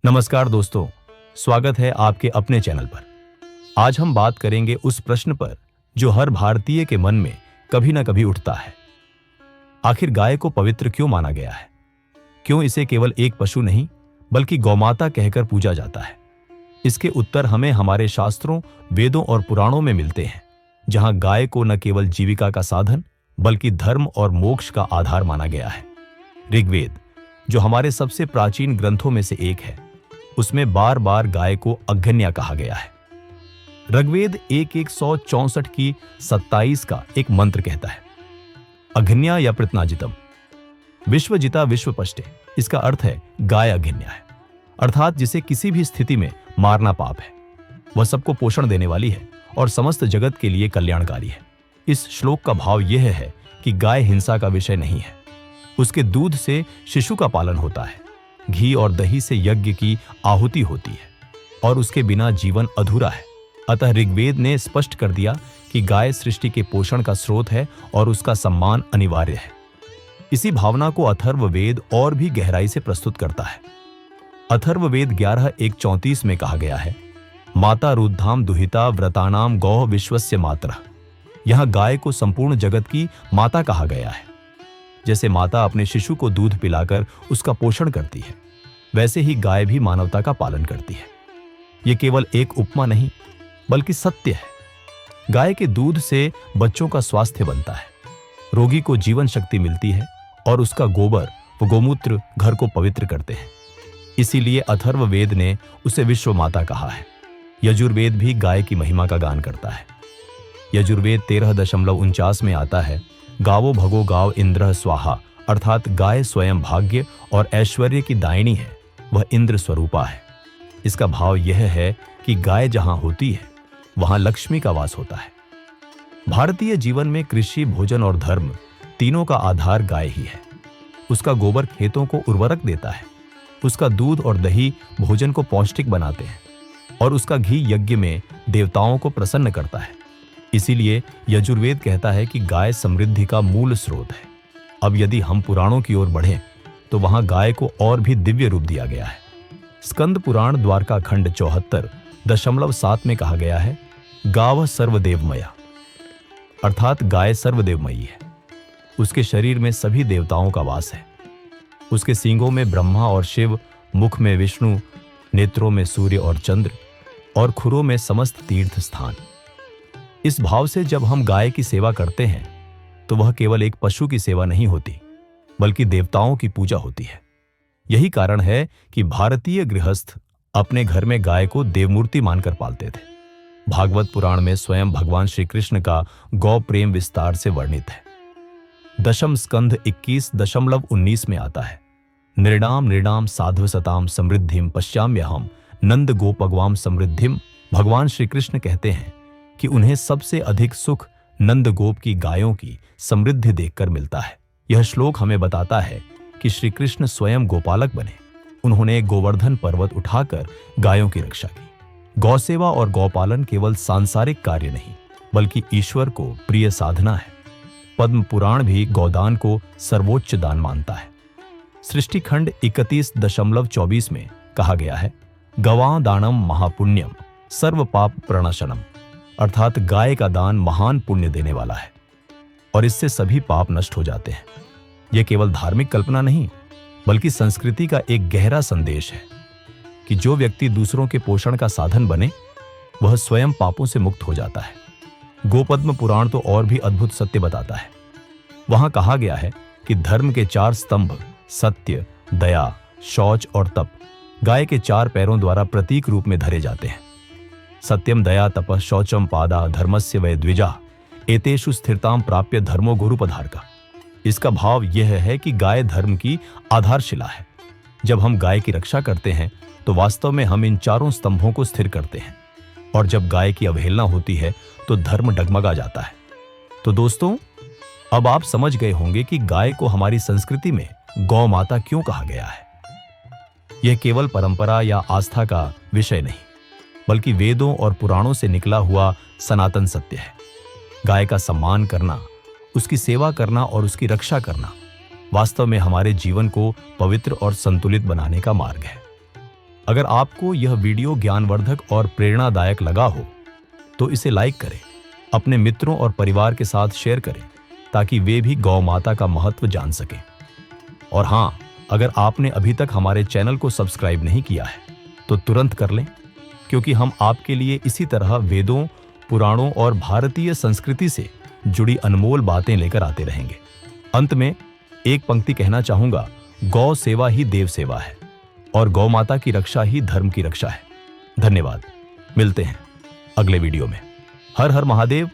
नमस्कार दोस्तों, स्वागत है आपके अपने चैनल पर। आज हम बात करेंगे उस प्रश्न पर जो हर भारतीय के मन में कभी ना कभी उठता है। आखिर गाय को पवित्र क्यों माना गया है? क्यों इसे केवल एक पशु नहीं बल्कि गौमाता कहकर पूजा जाता है? इसके उत्तर हमें हमारे शास्त्रों, वेदों और पुराणों में मिलते हैं, जहां गाय को न केवल जीविका का साधन बल्कि धर्म और मोक्ष का आधार माना गया है। ऋग्वेद, जो हमारे सबसे प्राचीन ग्रंथों में से एक है, उसमें बार बार गाय को अघन्या कहा गया है। ऋग्वेद 1:164 की 27 का एक मंत्र कहता है, अघन्या या प्रत्नाजितम, विश्वजिता विश्व पष्टे। इसका अर्थ है गाय अघन्या है, अर्थात जिसे किसी भी स्थिति में मारना पाप है। वह सबको पोषण देने वाली है और समस्त जगत के लिए कल्याणकारी है। इस श्लोक का भाव यह है कि गाय हिंसा का विषय नहीं है। उसके दूध से शिशु का पालन होता है, घी और दही से यज्ञ की आहुति होती है और उसके बिना जीवन अधूरा है। अतः ऋग्वेद ने स्पष्ट कर दिया कि गाय सृष्टि के पोषण का स्रोत है और उसका सम्मान अनिवार्य है। इसी भावना को अथर्ववेद और भी गहराई से प्रस्तुत करता है। अथर्ववेद 11:134 में कहा गया है, माता रुद्धाम दुहिता व्रतानाम गौः विश्वस्य मातरः। यहां गाय को संपूर्ण जगत की माता कहा गया है। जैसे माता अपने शिशु को दूध पिलाकर उसका पोषण करती है, वैसे ही गाय भी मानवता का पालन करती है। यह केवल एक उपमा नहीं बल्कि सत्य है। गाय के दूध से बच्चों का स्वास्थ्य बनता है, रोगी को जीवन शक्ति मिलती है और उसका गोबर व गोमूत्र घर को पवित्र करते हैं। इसीलिए अथर्ववेद ने उसे विश्व माता कहा है। यजुर्वेद भी गाय की महिमा का गान करता है। यजुर्वेद 13:49 में आता है, गावो भगो गाव इंद्र स्वाहा, अर्थात गाय स्वयं भाग्य और ऐश्वर्य की दायिनी है, वह इंद्र स्वरूपा है। इसका भाव यह है कि गाय जहां होती है वहां लक्ष्मी का वास होता है। भारतीय जीवन में कृषि, भोजन और धर्म तीनों का आधार गाय ही है। उसका गोबर खेतों को उर्वरक देता है, उसका दूध और दही भोजन को पौष्टिक बनाते हैं और उसका घी यज्ञ में देवताओं को प्रसन्न करता है। इसीलिए यजुर्वेद कहता है कि गाय समृद्धि का मूल स्रोत है। अब यदि हम पुराणों की ओर बढ़ें तो वहां गाय को और भी दिव्य रूप दिया गया है। स्कंद पुराण द्वारका खंड 74:7 में कहा गया है, गाव सर्वदेवमया, अर्थात गाय सर्वदेवमयी है। उसके शरीर में सभी देवताओं का वास है। उसके सींगों में ब्रह्मा और शिव, मुख में विष्णु, नेत्रों में सूर्य और चंद्र और खुरों में समस्त तीर्थ स्थान। इस भाव से जब हम गाय की सेवा करते हैं तो वह केवल एक पशु की सेवा नहीं होती बल्कि देवताओं की पूजा होती है। यही कारण है कि भारतीय गृहस्थ अपने घर में गाय को देवमूर्ति मानकर पालते थे। भागवत पुराण में स्वयं भगवान श्री कृष्ण का गौ प्रेम विस्तार से वर्णित है। दशम स्कंध 21:19 में आता है, नृणाम नृणाम साध्वसताम समृद्धिम पश्याम्यहम नंद गोपगवाम समृद्धिम। भगवान श्री कृष्ण कहते हैं कि उन्हें सबसे अधिक सुख नंद गोप की गायों की समृद्धि देखकर मिलता है। यह श्लोक हमें बताता है कि श्री कृष्ण स्वयं गोपालक बने। उन्होंने गोवर्धन पर्वत उठाकर गायों की रक्षा की। गौसेवा और गौपालन केवल सांसारिक कार्य नहीं बल्कि ईश्वर को प्रिय साधना है। पद्म पुराण भी गौदान को सर्वोच्च दान मानता है। सृष्टि खंड 31:24 में कहा गया है, गवां दानम महापुण्यम सर्व पाप प्रणशनम, अर्थात गाय का दान महान पुण्य देने वाला है और इससे सभी पाप नष्ट हो जाते हैं। यह केवल धार्मिक कल्पना नहीं बल्कि संस्कृति का एक गहरा संदेश है कि जो व्यक्ति दूसरों के पोषण का साधन बने वह स्वयं पापों से मुक्त हो जाता है। गोपद्म पुराण तो और भी अद्भुत सत्य बताता है। वहां कहा गया है कि धर्म के 4 स्तंभ सत्य, दया, शौच और तप गाय के 4 पैरों द्वारा प्रतीक रूप में धरे जाते हैं। सत्यम दया तपः शौचम पादा धर्मस्य वै द्विजा एतेषु स्थिरताम प्राप्य धर्मो गुरुपधारका। इसका भाव यह है कि गाय धर्म की आधारशिला है। जब हम गाय की रक्षा करते हैं तो वास्तव में हम इन 4 स्तंभों को स्थिर करते हैं और जब गाय की अवहेलना होती है तो धर्म डगमगा जाता है। तो दोस्तों, अब आप समझ गए होंगे कि गाय को हमारी संस्कृति में गौ माता क्यों कहा गया है। यह केवल परंपरा या आस्था का विषय नहीं बल्कि वेदों और पुराणों से निकला हुआ सनातन सत्य है। गाय का सम्मान करना, उसकी सेवा करना और उसकी रक्षा करना वास्तव में हमारे जीवन को पवित्र और संतुलित बनाने का मार्ग है। अगर आपको यह वीडियो ज्ञानवर्धक और प्रेरणादायक लगा हो तो इसे लाइक करें, अपने मित्रों और परिवार के साथ शेयर करें ताकि वे भी गौ माता का महत्व जान सकें। और हाँ, अगर आपने अभी तक हमारे चैनल को सब्सक्राइब नहीं किया है तो तुरंत कर लें, क्योंकि हम आपके लिए इसी तरह वेदों, पुराणों और भारतीय संस्कृति से जुड़ी अनमोल बातें लेकर आते रहेंगे। अंत में एक पंक्ति कहना चाहूंगा, गौ सेवा ही देव सेवा है और गौ माता की रक्षा ही धर्म की रक्षा है। धन्यवाद। मिलते हैं अगले वीडियो में। हर हर महादेव।